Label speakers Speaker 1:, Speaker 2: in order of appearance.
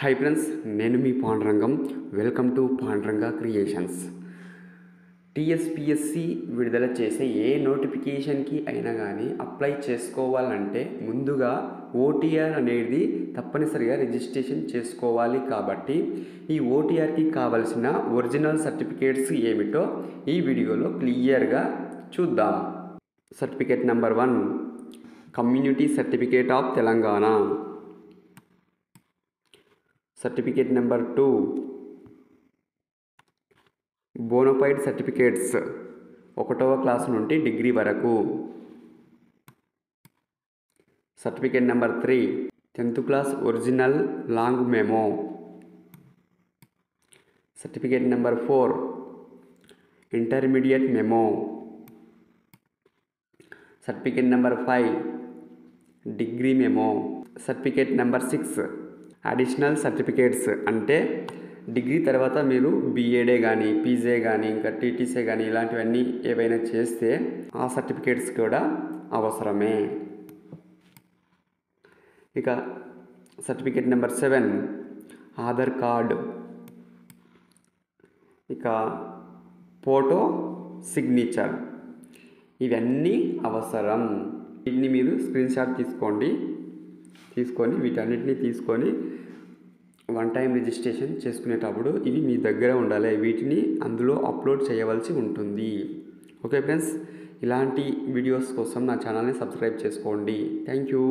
Speaker 1: Hi friends, నేను మీ Pandurangam. Welcome to Panduranga creations. TSPSC విడుదల చేసే ఏ నోటిఫికేషన్కి అయినా కానీ అప్లై చేసుకోవాలంటే ముందుగా ఓటీఆర్ అనేది తప్పనిసరిగా రిజిస్ట్రేషన్ చేసుకోవాలి. కాబట్టి ఈ ఓటీఆర్కి కావలసిన ఒరిజినల్ సర్టిఫికేట్స్ ఏమిటో ఈ వీడియోలో క్లియర్గా చూద్దాం. Certificate number 1, community certificate of Telangana. Certificate number 2, bona fide certificates 1వ క్లాస్ నుండి డిగ్రీ వరకు. Certificate number 3, 10th class original long memo. Certificate number 4, intermediate memo. Certificate number 5, degree memo. Certificate number 6, additional certificates అంటే degree తర్వాత మీరు బీఏడే కానీ PJ కానీ ఇంకా TTC కానీ ఇలాంటివన్నీ ఏవైనా చేస్తే ఆ సర్టిఫికేట్స్ కూడా అవసరమే. ఇక సర్టిఫికేట్ నెంబర్ 7, ఆధార్ కార్డు. ఇక ఫోటో సిగ్నేచర్, ఇవన్నీ అవసరం. వీటిని మీరు స్క్రీన్ షాట్ తీసుకొని వీటన్నిటిని తీసుకొని వన్ టైం రిజిస్ట్రేషన్ చేసుకునేటప్పుడు ఇవి మీ దగ్గర ఉండాలి. వీటిని అందులో అప్లోడ్ చేయవలసి ఉంటుంది. ఓకే ఫ్రెండ్స్, ఇలాంటి వీడియోస్ కోసం నా ఛానల్ని సబ్స్క్రైబ్ చేసుకోండి. Thank you.